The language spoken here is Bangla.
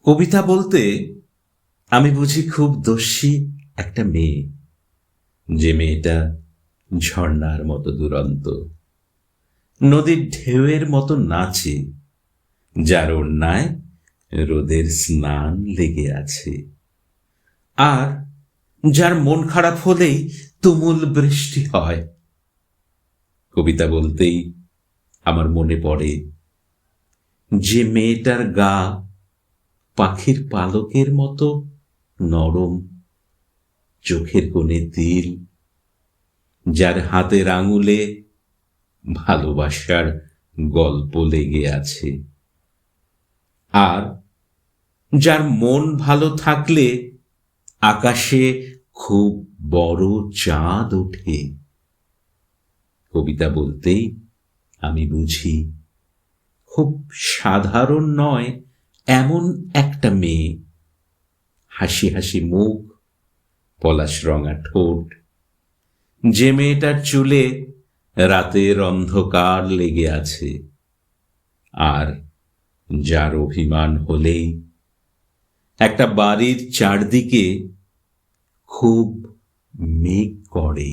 কবিতা বলতে আমি বুঝি খুব দস্যি একটা মেয়ে, যে মেয়েটা ঝর্ণার মতো দুরন্ত, নদীর ঢেউয়ের মতো নাচে, যার ওড়নায় রোদের স্নান লেগে আছে, আর যার মন খারাপ হলেই তুমুল বৃষ্টি হয়। কবিতা বলতেই আমার মনে পড়ে যে মেয়েটার গা পাখির পালকের মতো নরম, চোখের কোণে তিল, যার হাতের আঙুলে ভালোবাসার গল্প লেগে আছে, আর যার মন ভালো থাকলে আকাশে খুব বড় চাঁদ ওঠে। কবিতা বলতেই আমি বুঝি খুব সাধারণ নয় এমন একটা মেয়ে, হাসি হাসি মুখ, পলাশ রঙা ঠোঁট, যে মেয়েটার চুলে রাতের অন্ধকার লেগে আছে, আর যার অভিমান হলেই একটা বাড়ির চারদিকে খুব মেঘ করে।